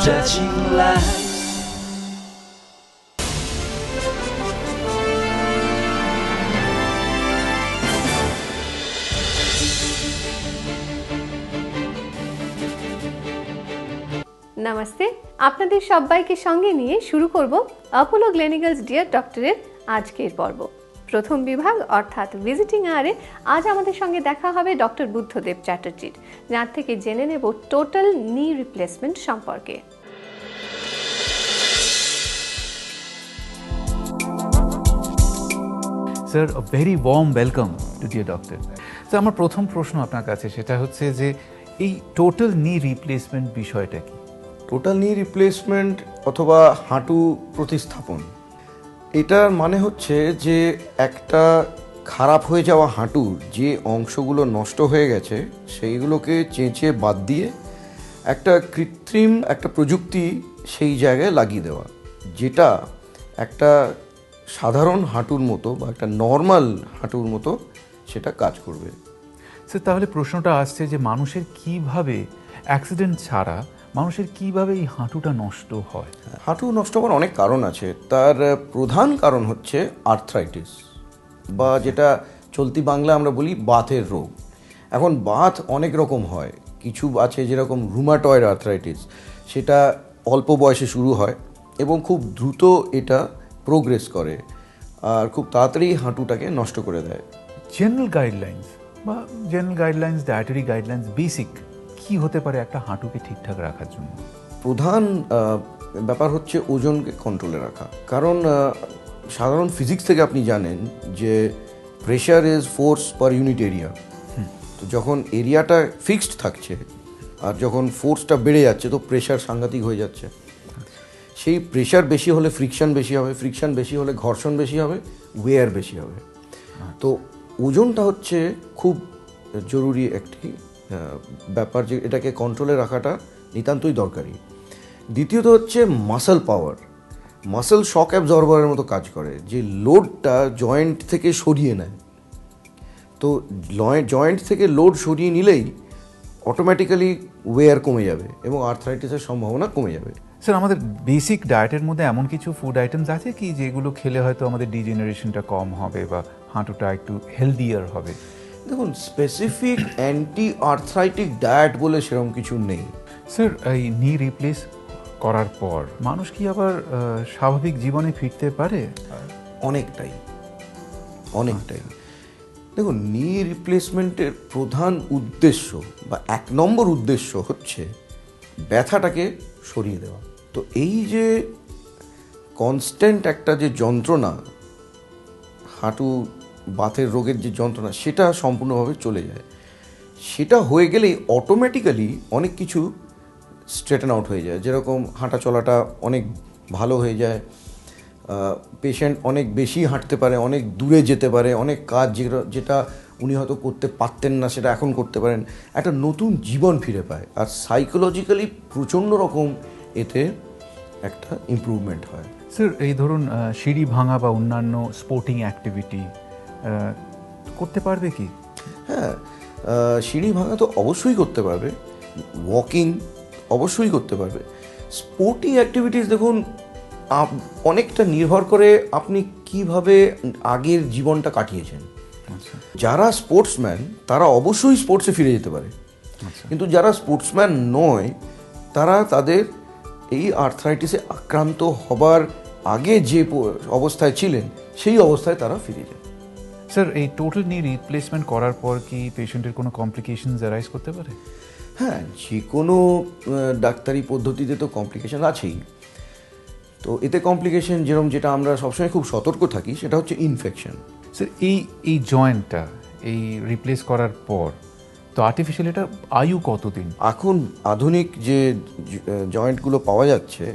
Touching lights. Namaste, আপনাদের সবাইকে সঙ্গে নিয়ে শুরু করব অ্যাপোলো গ্লেনিগালস ডিয়ার ডক্টরের আজকের পর্ব। প্রথম বিভাগ অর্থাৎ ভিজিটিং আওয়ারে আজ আমাদের সঙ্গে দেখা হবে ডক্টর বুদ্ধদেব চ্যাটার্জির, যার থেকে জেনে নেব টোটাল নি রিপ্লেসমেন্ট সম্পর্কে। Sir, a very warm welcome to dear doctor. Sir, আমার প্রথম প্রশ্ন আপনার কাছে সেটা হচ্ছে যে এই টোটাল নি রিপ্লেসমেন্ট বিষয়টা কি? টোটাল নি রিপ্লেসমেন্ট অথবা হাঁটু প্রতিস্থাপন, এটার মানে হচ্ছে যে একটা খারাপ হয়ে যাওয়া হাঁটুর যে অংশগুলো নষ্ট হয়ে গেছে সেইগুলোকে চেঁচে বাদ দিয়ে একটা কৃত্রিম একটা প্রযুক্তি সেই জায়গায় লাগিয়ে দেওয়া, যেটা একটা সাধারণ হাঁটুর মতো বা একটা নর্মাল হাঁটুর মতো সেটা কাজ করবে। স্যার, তাহলে প্রশ্নটা আসছে যে মানুষের কিভাবে অ্যাক্সিডেন্ট ছাড়া মানুষের কিভাবে এই হাঁটুটা নষ্ট হয়? হাঁটু নষ্ট হওয়ার অনেক কারণ আছে। তার প্রধান কারণ হচ্ছে আর্থ্রাইটিস, বা যেটা চলতি বাংলা আমরা বলি বাতের রোগ। এখন বাত অনেক রকম হয়, কিছু আছে যেরকম রুমাটয়েড আর্থ্রাইটিস, সেটা অল্প বয়সে শুরু হয় এবং খুব দ্রুত এটা প্রোগ্রেস করে আর খুব তাড়াতাড়ি হাঁটুটাকে নষ্ট করে দেয়। General guidelines, dietary guidelines, basic কি হতে পারে একটা হাঁটুকে ঠিকঠাক রাখার জন্য? প্রধান ব্যাপার হচ্ছে ওজনকে কন্ট্রোলে রাখা। কারণ সাধারণ ফিজিক্স থেকে আপনি জানেন যে pressure is force per unit area. তো যখন এরিয়াটা ফিক্সড থাকছে আর যখন ফোর্সটা বেড়ে যাচ্ছে তো প্রেশার সাংঘাতিক হয়ে যাচ্ছে। সেই প্রেশার বেশি হলে ফ্রিকশন বেশি হবে, ফ্রিকশন বেশি হলে ঘর্ষণ বেশি হবে, ওয়েয়ার বেশি হবে। তো ওজনটা হচ্ছে খুব জরুরি একটি ব্যাপার, যে এটাকে কন্ট্রোলে রাখাটা নিতান্তই দরকারি। দ্বিতীয়ত হচ্ছে মাসল পাওয়ার। মাসল শক অ্যাবজর্বারের মতো কাজ করে, যে লোডটা জয়েন্ট থেকে সরিয়ে নেয়। তো জয়েন্ট থেকে লোড সরিয়ে নিলেই অটোমেটিক্যালি ওয়েয়ার কমে যাবে এবং আর্থ্রাইটিসের সম্ভাবনা কমে যাবে। স্যার, আমাদের বেসিক ডায়েটের মধ্যে এমন কিছু ফুড আইটেমস আছে কি যেগুলো খেলে হয়তো আমাদের ডিজেনারেশনটা কম হবে বা হাঁটুটা একটু হেলদিয়ার হবে? দেখুন, স্পেসিফিক অ্যান্টি আর্থ্রাইটিক ডায়েট বলে সেরকম কিছু নেই। স্যার, এই নি রিপ্লেস করার পর মানুষ কি আবার স্বাভাবিক জীবনে ফিরতে পারে? অনেকটাই। দেখুন, নি রিপ্লেসমেন্টের প্রধান উদ্দেশ্য বা 1 নম্বর উদ্দেশ্য হচ্ছে ব্যথাটাকে সরিয়ে দেওয়া। তো এই যে কনস্ট্যান্ট একটা যে যন্ত্রণা, হাঁটু বাতের রোগের যে যন্ত্রণা, সেটা সম্পূর্ণভাবে চলে যায়। সেটা হয়ে গেলেই অটোমেটিক্যালি অনেক কিছু স্ট্রেটেন আউট হয়ে যায়। যেরকম হাঁটা চলাটা অনেক ভালো হয়ে যায়, পেশেন্ট অনেক বেশি হাঁটতে পারে, অনেক দূরে যেতে পারে, অনেক কাজ যেটা উনি হয়তো করতে পারতেন না সেটা এখন করতে পারেন, একটা নতুন জীবন ফিরে পায়। আর সাইকোলজিক্যালি প্রচণ্ড রকম এতে একটা ইমপ্রুভমেন্ট হয়। স্যার, এই ধরুন সিঁড়ি ভাঙা বা অন্যান্য স্পোর্টিং অ্যাক্টিভিটি করতে পারবে কি? হ্যাঁ, সিঁড়ি ভাঙা তো অবশ্যই করতে পারবে, ওয়াকিং অবশ্যই করতে পারবে। স্পোর্টিং অ্যাক্টিভিটিস দেখুন অনেকটা নির্ভর করে আপনি কিভাবে আগের জীবনটা কাটিয়েছেন। যারা স্পোর্টসম্যান তারা অবশ্যই স্পোর্টসে ফিরে যেতে পারে, কিন্তু যারা স্পোর্টসম্যান নয় তারা তাদের এই আর্থ্রাইটিসে আক্রান্ত হবার আগে যে অবস্থায় ছিলেন সেই অবস্থায় তারা ফিরে যায়। স্যার, এই টোটাল নি রিপ্লেসমেন্ট করার পর কি পেশেন্টের কোনো কমপ্লিকেশনস অ্যারাইজ করতে পারে? হ্যাঁ, যে কোনো ডাক্তারি পদ্ধতিতে তো কমপ্লিকেশন আছেই। তো এতে কমপ্লিকেশন যেটা আমরা সবসময় খুব সতর্ক থাকি সেটা হচ্ছে ইনফেকশন। স্যার, এই জয়েন্টটা এই রিপ্লেস করার পর তো আর্টিফিশিয়াল এটার আয়ু কতদিন? এখন আধুনিক যে জয়েন্টগুলো পাওয়া যাচ্ছে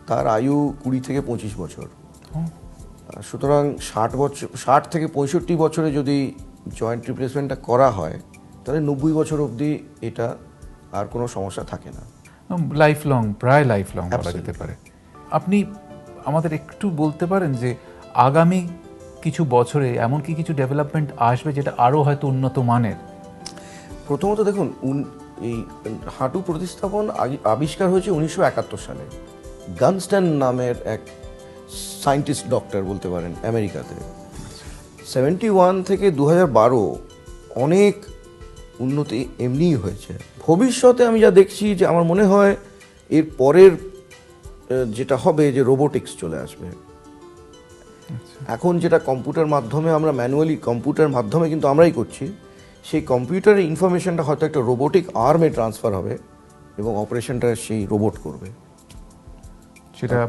তার আয়ু 20 থেকে 25 বছর। সুতরাং 60 থেকে 65 বছরে যদি জয়েন্ট রিপ্লেসমেন্টটা করা হয় তাহলে 90 বছর অবধি এটা আর কোনো সমস্যা থাকে না। প্রায় লাইফ লং বলা যেতে পারে। আপনি আমাদের একটু বলতে পারেন যে আগামী কিছু বছরে এমন কি কিছু ডেভেলপমেন্ট আসবে যেটা আরও হয়তো উন্নত মানের? প্রথমত দেখুন, এই হাঁটু প্রতিস্থাপন আবিষ্কার হয়েছে 1971 সালে। গানস্টন নামের এক সায়েন্টিস্ট ডক্টর বলতে পারেন আমেরিকাতে। 71 থেকে 2012 অনেক উন্নতি এমনিই হয়েছে। ভবিষ্যতে আমি যা দেখছি যে আমার মনে হয় এর পরের যেটা হবে যে রোবোটিক্স চলে আসবে। এখন যেটা কম্পিউটার মাধ্যমে আমরা ম্যানুয়ালি কম্পিউটার মাধ্যমে কিন্তু আমরাই করছি, সেই কম্পিউটারের ইনফরমেশনটা হয়তো একটা রোবোটিক আর্মে ট্রান্সফার হবে এবং অপারেশনটা সেই রোবট করবে। সেটা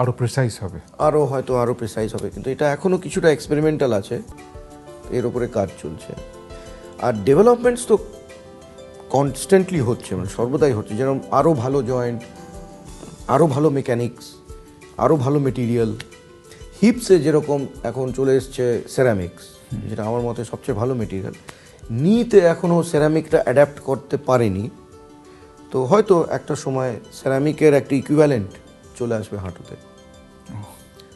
আরো প্রিসাইজ হবে, আরও প্রিসাইজ হবে, কিন্তু এটা এখনও কিছুটা এক্সপেরিমেন্টাল আছে, এর উপরে কাজ চলছে। আর ডেভেলপমেন্টস তো কনস্ট্যান্টলি হচ্ছে, মানে সর্বদাই হচ্ছে। যেরকম আরও ভালো জয়েন্ট, আরও ভালো মেকানিক্স, আরও ভালো মেটেরিয়াল। হিপসে যেরকম এখন চলে এসছে সেরামিক্স, যেটা আমার মতে সবচেয়ে ভালো মেটেরিয়াল। নিতে এখনও সেরামিকটা অ্যাডাপ্ট করতে পারেনি, তো হয়তো একটা সময় সেরামিকের একটা ইকুইভ্যালেন্ট চলে আসবে হাঁটুতে।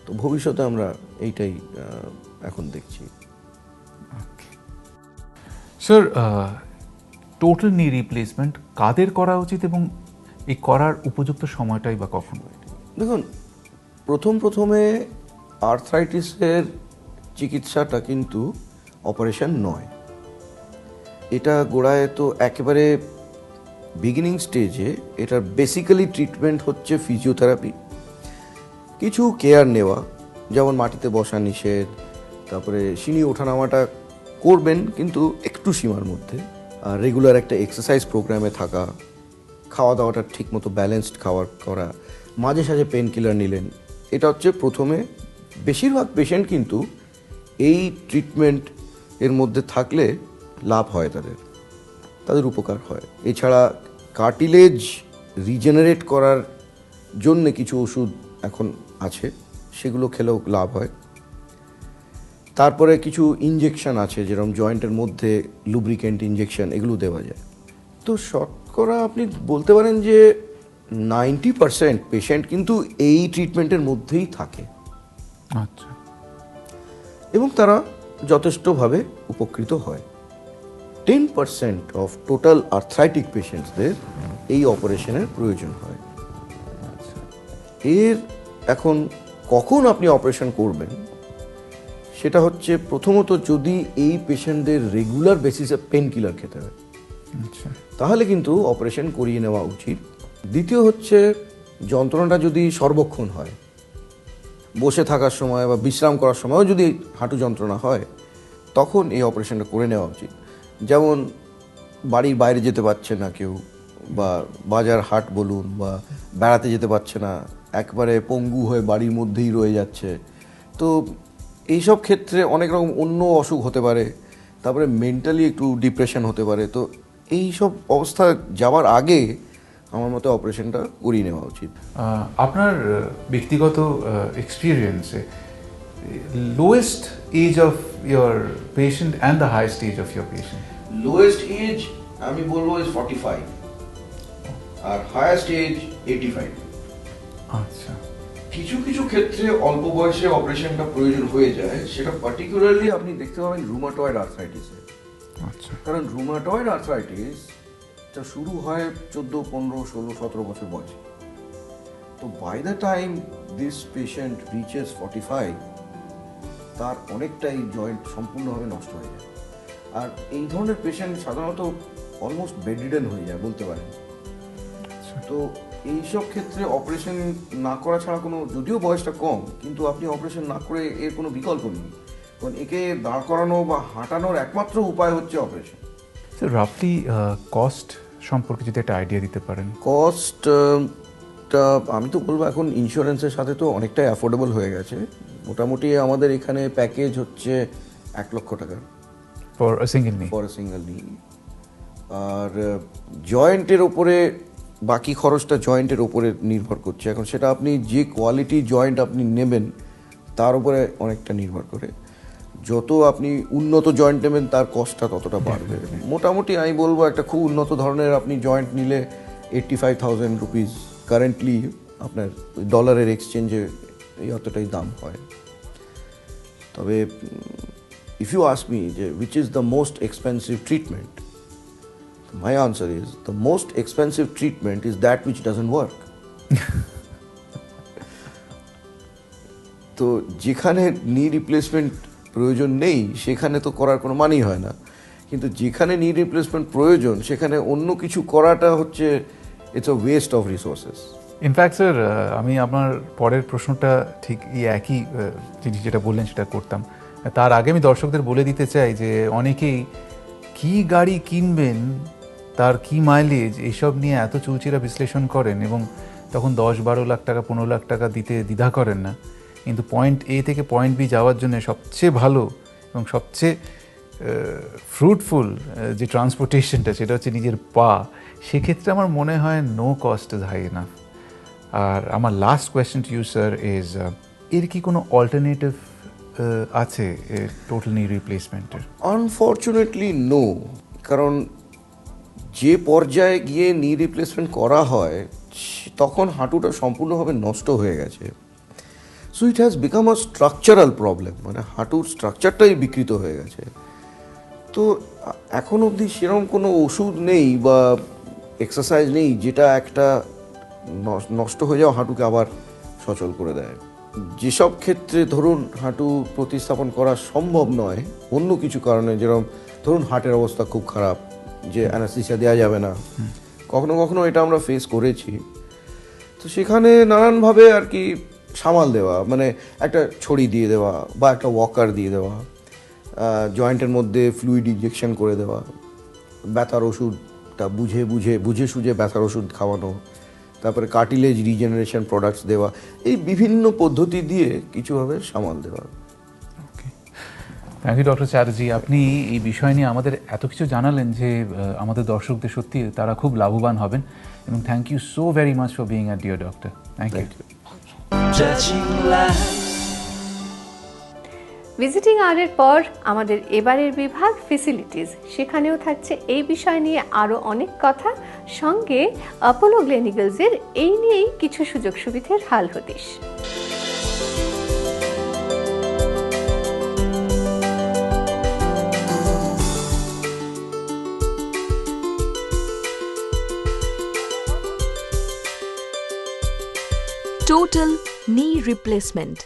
তো ভবিষ্যতে আমরা এইটাই এখন দেখছি। স্যার, টোটাল নি রিপ্লেসমেন্ট কাদের করা উচিত এবং এই করার উপযুক্ত সময়টাই বা কখন? দেখুন, প্রথমে আর্থ্রাইটিসের চিকিৎসাটা কিন্তু অপারেশন নয়। এটা গোড়ায় তো একেবারে বিগিনিং স্টেজে এটার বেসিক্যালি ট্রিটমেন্ট হচ্ছে ফিজিওথেরাপি, কিছু কেয়ার নেওয়া, যেমন মাটিতে বসা নিষেধ, তারপরে সিঁড়ি ওঠানামাটা করবেন কিন্তু একটু সীমার মধ্যে, আর রেগুলার একটা এক্সারসাইজ প্রোগ্রামে থাকা, খাওয়া দাওয়াটা ঠিকমতো ব্যালেন্সড খাওয়ার করা, মাঝে সাঝে পেন কিলার নিলেন। এটা হচ্ছে প্রথমে। বেশিরভাগ পেশেন্ট কিন্তু এই ট্রিটমেন্ট এর মধ্যে থাকলে লাভ হয়, তাদের উপকার হয়। এছাড়া কার্টিলেজ রিজেনারেট করার জন্য কিছু ওষুধ এখন আছে, সেগুলো খেলেও লাভ হয়। তারপরে কিছু ইনজেকশন আছে, যেরকম জয়েন্টের মধ্যে লুব্রিকেন্ট ইনজেকশন, এগুলো দেওয়া যায়। তো শতকরা আপনি বলতে পারেন যে 90% পেশেন্ট কিন্তু এই ট্রিটমেন্টের মধ্যেই থাকে। আচ্ছা। এবং তারা যথেষ্টভাবে উপকৃত হয়। 10% অফ টোটাল আর্থ্রাইটিক পেশেন্টসদের এই অপারেশনের প্রয়োজন হয়। এর এখন কখন আপনি অপারেশন করবেন সেটা হচ্ছে, প্রথমত যদি এই পেশেন্টদের রেগুলার বেসিসে পেন কিলার খেতে হয়, তাহলে কিন্তু অপারেশন করিয়ে নেওয়া উচিত। দ্বিতীয় হচ্ছে, যন্ত্রণাটা যদি সর্বক্ষণ হয়, বসে থাকার সময় বা বিশ্রাম করার সময়ও যদি হাঁটু যন্ত্রণা হয়, তখন এই অপারেশনটা করে নেওয়া উচিত। যেমন বাড়ির বাইরে যেতে পারছে না কেউ, বা বাজার হাট বলুন, বা বেড়াতে যেতে পারছে না, একবারে পঙ্গু হয়ে বাড়ির মধ্যেই রয়ে যাচ্ছে, তো এইসব ক্ষেত্রে অনেক রকম অন্য অসুখ হতে পারে। তারপরে মেন্টালি একটু ডিপ্রেশন হতে পারে। তো এই সব অবস্থা যাওয়ার আগে আমার মতে অপারেশনটা করিয়ে নেওয়া উচিত। আপনার ব্যক্তিগত এক্সপিরিয়েন্সে lowest age of your patient and the highest age of your patient? Lowest age আমি বলবো ইজ 45, আর হাইয়েস্ট এজ 85। আচ্ছা। কিছু কিছু ক্ষেত্রে অল্প বয়সে অপারেশনটা প্রয়োজন হয়ে যায়, সেটা পার্টিকুলারলি আপনি দেখতে পাবেন রুমাটয়েড আর্থ্রাইটিসে। আচ্ছা। কারণ রুমাটয়েড আর্থ্রাইটিস শুরু হয় 14, 15, 16, 17 বছর বয়সে। তো by the time this patient reaches 45, তার অনেকটাই জয়েন্ট সম্পূর্ণভাবে নষ্ট হয়ে যায়। আর এই ধরনের পেশেন্ট সাধারণত অলমোস্ট বেডরিডেন হয়ে যায় বলতে পারেন। তো এইসব ক্ষেত্রে অপারেশন না করা ছাড়া কোনো, যদিও বয়সটা কম, কিন্তু আপনি অপারেশন না করে এর কোনো বিকল্প নেই। কারণ একে দাঁড় করানো বা হাঁটানোর একমাত্র উপায় হচ্ছে অপারেশন। স্যার, রাফলি কস্ট সম্পর্কে যদি একটা আইডিয়া দিতে পারেন? কস্টটা আমি তো বলবো এখন ইন্স্যুরেন্সের সাথে তো অনেকটাই অ্যাফোর্ডেবল হয়ে গেছে। মোটামুটি আমাদের এখানে প্যাকেজ হচ্ছে 1 লক্ষ টাকা ফর আ সিঙ্গেল নি। আর জয়েন্টের ওপরে বাকি খরচটা জয়েন্টের ওপরে নির্ভর করছে। এখন সেটা আপনি যে কোয়ালিটি জয়েন্ট আপনি নেবেন তার উপরে অনেকটা নির্ভর করে। যত আপনি উন্নত জয়েন্ট নেবেন তার কস্টটা ততটা বাড়বে। মোটামুটি আমি বলবো একটা খুব উন্নত ধরনের আপনি জয়েন্ট নিলে 85,000 রুপিস কারেন্টলি আপনার ডলারের এক্সচেঞ্জে এই অতটাই দাম হয়। তবে ইফ ইউ আস্ক মি যে which is the most expensive treatment, তো My answer is the most expensive treatment is that which doesn't work. তো যেখানে নি রিপ্লেসমেন্ট প্রয়োজন নেই সেখানে তো করার কোনো মানেই হয় না, কিন্তু যেখানে নি রিপ্লেসমেন্ট প্রয়োজন সেখানে অন্য কিছু করাটা হচ্ছে it's a West of resources. In fact sir, আমি আপনার পরের প্রশ্নটা ঠিক একই জিনিস যেটা বললেন সেটা করতাম। তার আগে আমি দর্শকদের বলে দিতে চাই যে অনেকেই কি গাড়ি কিনবেন, তার কি মাইলেজ, এইসব নিয়ে এত চুলচিরা বিশ্লেষণ করেন এবং তখন 10-12 লাখ টাকা 15 লাখ টাকা দিতে দ্বিধা করেন না। কিন্তু পয়েন্ট এ থেকে পয়েন্ট বি যাওয়ার জন্য সবচেয়ে ভালো এবং সবচেয়ে ফ্রুটফুল যে ট্রান্সপোর্টেশনটা সেটা হচ্ছে নিজের পা। সেক্ষেত্রে আমার মনে হয় no cost is high enough. আর আমার last question to you sir is, এর কি কোনো অল্টারনেটিভ আছে টোটাল নি রিপ্লেসমেন্টের? আনফর্চুনেটলি নো, কারণ যে পর্যায়ে গিয়ে নি রিপ্লেসমেন্ট করা হয় তখন হাঁটুটা সম্পূর্ণভাবে নষ্ট হয়ে গেছে। So it has become a structural problem, মানে হাঁটুর স্ট্রাকচারটাই বিকৃত হয়ে গেছে। তো এখন অবধি সেরকম কোনো ওষুধ নেই বা এক্সারসাইজ নেই যেটা একটা নষ্ট হয়ে যাওয়া হাঁটুকে আবার সচল করে দেয়। যেসব ক্ষেত্রে ধরুন হাঁটু প্রতিস্থাপন করা সম্ভব নয় অন্য কিছু কারণে, যেরকম ধরুন হার্টের অবস্থা খুব খারাপ, যে অ্যানাস্থেসিয়া দেওয়া যাবে না, কখনো কখনো এটা আমরা ফেস করেছি। তো সেখানে নানানভাবে আর কি সামাল দেওয়া, মানে একটা ছড়ি দিয়ে দেওয়া বা একটা ওয়াকার দিয়ে দেওয়া, জয়েন্টের মধ্যে ফ্লুইড ইনজেকশন করে দেওয়া, ব্যথার ওষুধটা বুঝে সুঝে ব্যথার ওষুধ খাওয়ানো, তারপরে কার্টিলেজ রিজেনারেশন প্রোডাক্টস দেওয়া, এই বিভিন্ন পদ্ধতি দিয়ে কিছুভাবে সামাল দেওয়া। ওকে, থ্যাংক ইউ ডক্টর চ্যাটার্জি। আপনি এই বিষয় নিয়ে আমাদের এত কিছু জানালেন যে আমাদের দর্শকদের সত্যি তারা খুব লাভবান হবেন, এবং thank you so very much for being a dear doctor. Thank you. Visiting আওয়ারের পর আমাদের এবারের বিভাগ ফেসিলিটিস, সেখানেও থাকছে এই বিষয় নিয়ে আরও অনেক কথা, সঙ্গে অ্যাপোলো গ্লেনিগলসের এই নিয়েই কিছু সুযোগ সুবিধার হাল হদিশ। টোটাল নি রিপ্লেসমেন্ট।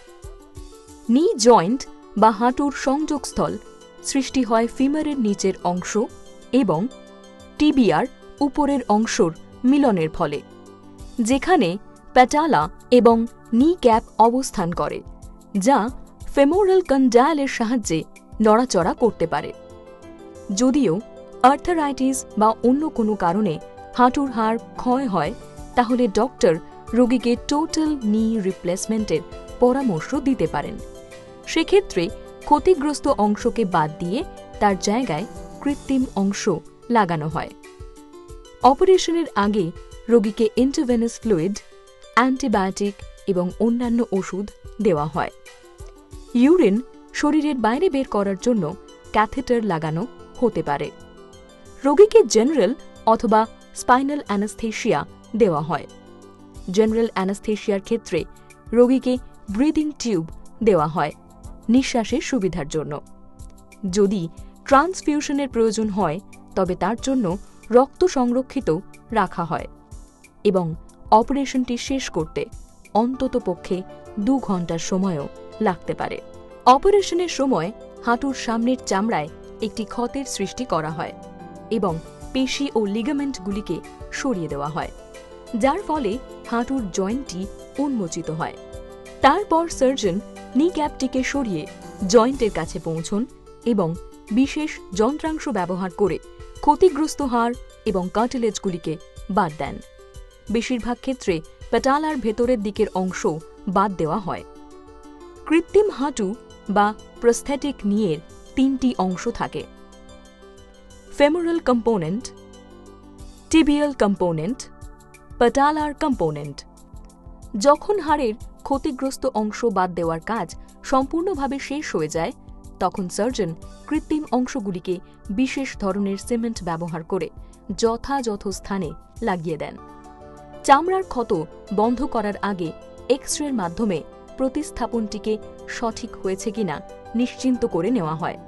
নি জয়েন্ট বা হাঁটুর সংযোগস্থল সৃষ্টি হয় ফিমারের নিচের অংশ এবং টিবিয়ার উপরের অংশর মিলনের ফলে, যেখানে প্যাটালা এবং নি ক্যাপ অবস্থান করে, যা ফেমোরাল কন্ডাইলের সাহায্যে নড়াচড়া করতে পারে। যদিও আর্থারাইটিস বা অন্য কোনো কারণে হাঁটুর হাড় ক্ষয় হয়, তাহলে ডক্টর রোগীকে টোটাল নি রিপ্লেসমেন্টের পরামর্শ দিতে পারেন। সেক্ষেত্রে ক্ষতিগ্রস্ত অংশকে বাদ দিয়ে তার জায়গায় কৃত্রিম অংশ লাগানো হয়। অপারেশনের আগে রোগীকে ইন্টারভেনাস ফ্লুইড, অ্যান্টিবায়োটিক এবং অন্যান্য ওষুধ দেওয়া হয়। ইউরিন শরীরের বাইরে বের করার জন্য ক্যাথেটার লাগানো হতে পারে। রোগীকে জেনারেল অথবা স্পাইনাল অ্যানাস্থেশিয়া দেওয়া হয়। জেনারেল অ্যানাস্থেশিয়ার ক্ষেত্রে রোগীকে ব্রিদিং টিউব দেওয়া হয় নিঃশ্বাসের সুবিধার জন্য। যদি ট্রান্সফিউশনের প্রয়োজন হয় তবে তার জন্য রক্ত সংরক্ষিত রাখা হয় এবং অপারেশনটি শেষ করতে অন্ততপক্ষে 2 ঘন্টার সময়ও লাগতে পারে। অপারেশনের সময় হাঁটুর সামনের চামড়ায় একটি ক্ষতের সৃষ্টি করা হয় এবং পেশি ও লিগামেন্টগুলিকে সরিয়ে দেওয়া হয়, যার ফলে হাঁটুর জয়েন্টটি উন্মোচিত হয়। তারপর সার্জন নি ক্যাপটিকে সরিয়ে জয়েন্টের কাছে পৌঁছন এবং বিশেষ যন্ত্রাংশ ব্যবহার করে ক্ষতিগ্রস্ত হাড় এবং কার্টিলেজগুলিকে বাদ দেন। বেশিরভাগ ক্ষেত্রে প্যাটালার ভেতরের দিকের অংশ বাদ দেওয়া হয়। কৃত্রিম হাঁটু বা প্রস্থেটিক নিয়ের 3টি অংশ থাকে: femoral component, tibial component, patellar component. যখন হাড়ের ক্ষতিগ্রস্ত অংশ বাদ দেওয়ার কাজ সম্পূর্ণভাবে শেষ হয়ে যায়, তখন সার্জন কৃত্রিম অংশগুলিকে বিশেষ ধরনের সিমেন্ট ব্যবহার করে যথাযথ স্থানে লাগিয়ে দেন। চামড়ার ক্ষত বন্ধ করার আগে এক্স-রের মাধ্যমে প্রতিস্থাপনটিকে সঠিক হয়েছে কিনা নিশ্চিন্ত করে নেওয়া হয়।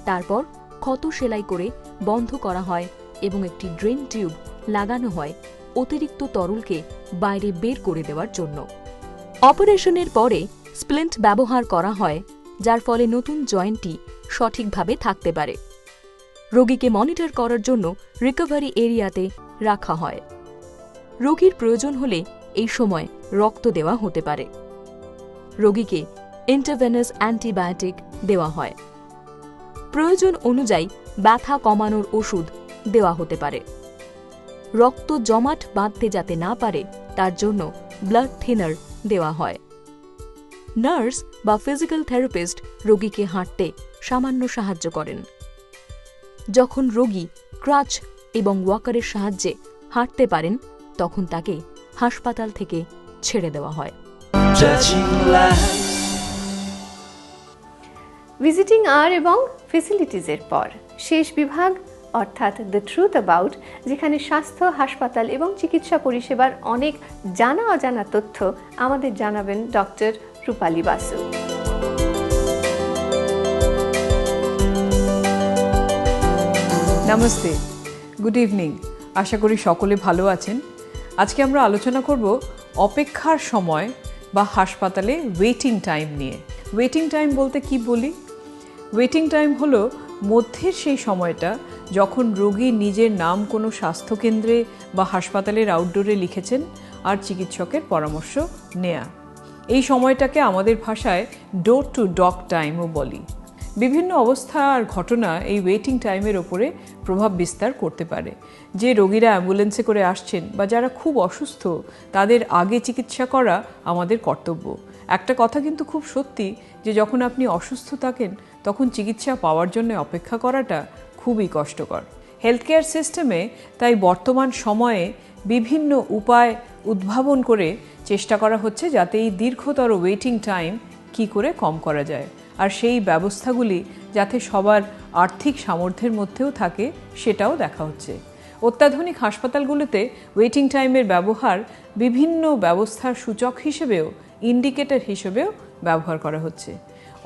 তারপর ক্ষত সেলাই করে বন্ধ করা হয় এবং একটি ড্রেন টিউব লাগানো হয় অতিরিক্ত তরলকে বাইরে বের করে দেওয়ার জন্য। অপারেশনের পরে স্প্লিন্ট ব্যবহার করা হয়, যার ফলে নতুন জয়েন্টটি সঠিকভাবে থাকতে পারে। রোগীকে মনিটর করার জন্য রিকভারি এরিয়াতে রাখা হয়। রোগীর প্রয়োজন হলে এই সময় রক্ত দেওয়া হতে পারে। রোগীকে ইন্টারভেনাস অ্যান্টিবায়োটিক দেওয়া হয়। প্রয়োজন অনুযায়ী ব্যথা কমানোর ওষুধ দেওয়া হতে পারে। রক্ত জমাট বাঁধতে যাতে না পারে তার জন্য ব্লাড থিনার দেওয়া হয়। নার্স বা ফিজিক্যাল থেরাপিস্ট রোগীকে হাঁটতে সামান্য সাহায্য করেন। যখন রোগী ক্রাচ এবং ওয়াকারের সাহায্যে হাঁটতে পারেন তখন তাকে হাসপাতাল থেকে ছেড়ে দেওয়া হয়। ভিজিটিং আওয়ার এবং ফেসিলিটিজের পর শেষ বিভাগ অর্থাৎ দ্য ট্রুথ অ্যাবাউট, যেখানে স্বাস্থ্য, হাসপাতাল এবং চিকিৎসা পরিষেবার অনেক জানা অজানা তথ্য আমাদের জানাবেন ডক্টর রূপালী বাসু। নমস্তে, গুড ইভিনিং। আশা করি সকলে ভালো আছেন। আজকে আমরা আলোচনা করব অপেক্ষার সময় বা হাসপাতালে ওয়েটিং টাইম নিয়ে। ওয়েটিং টাইম বলতে কি বলি? ওয়েটিং টাইম হলো মধ্যের সেই সময়টা যখন রোগী নিজের নাম কোনো স্বাস্থ্যকেন্দ্রে বা হাসপাতালের আউটডোরে লিখেছেন আর চিকিৎসকের পরামর্শ নেয়া। এই সময়টাকে আমাদের ভাষায় ডোর টু ডক টাইমও বলি। বিভিন্ন অবস্থা আর ঘটনা এই ওয়েটিং টাইমের ওপরে প্রভাব বিস্তার করতে পারে। যে রোগীরা অ্যাম্বুলেন্সে করে আসছেন বা যারা খুব অসুস্থ, তাদের আগে চিকিৎসা করা আমাদের কর্তব্য। একটা কথা কিন্তু খুব সত্যি যে যখন আপনি অসুস্থ থাকেন তখন চিকিৎসা পাওয়ার জন্য অপেক্ষা করাটা খুবই কষ্টকর। হেলথ কেয়ার সিস্টেমে তাই বর্তমান সময়ে বিভিন্ন উপায় উদ্ভাবন করে চেষ্টা করা হচ্ছে যাতে এই দীর্ঘতর ওয়েটিং টাইম কী করে কম করা যায়, আর সেই ব্যবস্থাগুলি যাতে সবার আর্থিক সামর্থ্যের মধ্যেও থাকে সেটাও দেখা হচ্ছে। অত্যাধুনিক হাসপাতালগুলোতে ওয়েটিং টাইমের ব্যবহার বিভিন্ন ব্যবস্থার সূচক হিসেবেও, ইন্ডিকেটর হিসেবেও ব্যবহার করা হচ্ছে।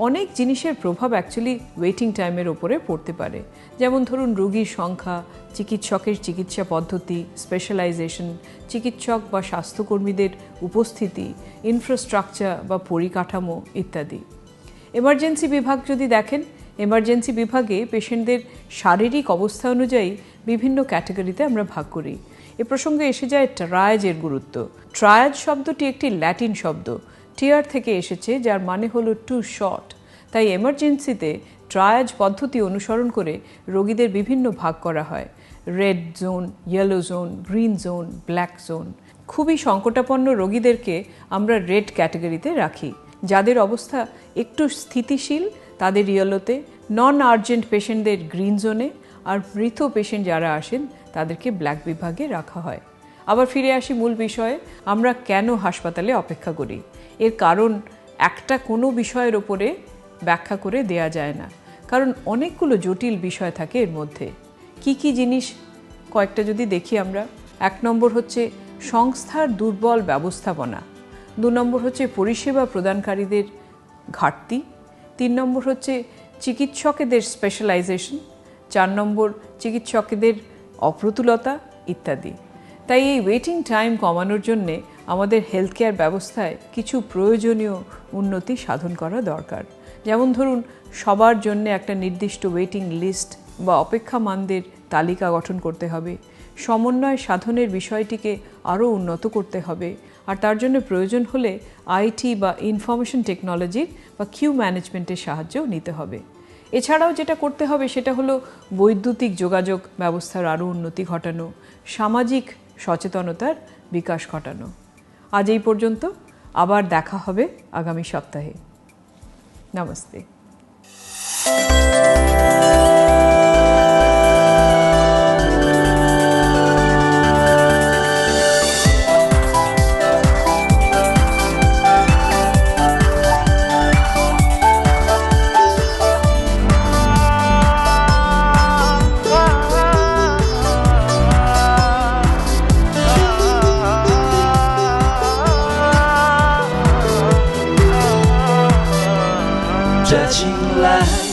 অনেক জিনিসের প্রভাব অ্যাকচুয়ালি ওয়েটিং টাইমের ওপরে পড়তে পারে। যেমন ধরুন রোগীর সংখ্যা, চিকিৎসকের চিকিৎসা পদ্ধতি, স্পেশালাইজেশন, চিকিৎসক বা স্বাস্থ্যকর্মীদের উপস্থিতি, ইনফ্রাস্ট্রাকচার বা পরিকাঠামো ইত্যাদি। এমার্জেন্সি বিভাগ যদি দেখেন, এমার্জেন্সি বিভাগে পেশেন্টদের শারীরিক অবস্থা অনুযায়ী বিভিন্ন ক্যাটাগরিতে আমরা ভাগ করি। এ প্রসঙ্গে এসে যায় ট্রায়াজের গুরুত্ব। ট্রায়াজ শব্দটি একটি ল্যাটিন শব্দ, টিয়ার থেকে এসেছে, যার মানে হলো টু শর্ট। তাই এমার্জেন্সিতে ট্রায়াজ পদ্ধতি অনুসরণ করে রোগীদের বিভিন্ন ভাগ করা হয়: red zone, yellow zone, green zone, black zone. খুবই সংকটাপন্ন রোগীদেরকে আমরা রেড ক্যাটাগরিতে রাখি। যাদের অবস্থা একটু স্থিতিশীল তাদের ইয়েলোতে, নন আর্জেন্ট পেশেন্টদের গ্রিন জোনে, আর মৃত পেশেন্ট যারা আসেন তাদেরকে ব্ল্যাক বিভাগে রাখা হয়। আবার ফিরে আসি মূল বিষয়ে, আমরা কেন হাসপাতালে অপেক্ষা করি? এর কারণ একটা কোনো বিষয়ের ওপরে ব্যাখ্যা করে দেয়া যায় না, কারণ অনেকগুলো জটিল বিষয় থাকে এর মধ্যে। কি কি জিনিস কয়েকটা যদি দেখি আমরা, 1 নম্বর হচ্ছে সংস্থার দুর্বল ব্যবস্থাপনা, 2 নম্বর হচ্ছে পরিষেবা প্রদানকারীদের ঘাটতি, 3 নম্বর হচ্ছে চিকিৎসকেদের স্পেশালাইজেশন, 4 নম্বর চিকিৎসকেদের অপ্রতুলতা ইত্যাদি। তাই এই ওয়েটিং টাইম কমানোর জন্যে আমাদের হেলথ কেয়ার ব্যবস্থায় কিছু প্রয়োজনীয় উন্নতি সাধন করা দরকার। যেমন ধরুন, সবার জন্য একটা নির্দিষ্ট ওয়েটিং লিস্ট বা অপেক্ষামানদের তালিকা গঠন করতে হবে। সমন্বয় সাধনের বিষয়টিকে আরও উন্নত করতে হবে, আর তার জন্য প্রয়োজন হলে আইটি বা ইনফরমেশন টেকনোলজির বা কিউ ম্যানেজমেন্টের সাহায্যও নিতে হবে। এছাড়াও যেটা করতে হবে সেটা হলো বৈদ্যুতিক যোগাযোগ ব্যবস্থার আরও উন্নতি ঘটানো, সামাজিক সচেতনতার বিকাশ ঘটানো। আজ এই পর্যন্ত, আবার দেখা হবে আগামী সপ্তাহে। নমস্তে। touching light.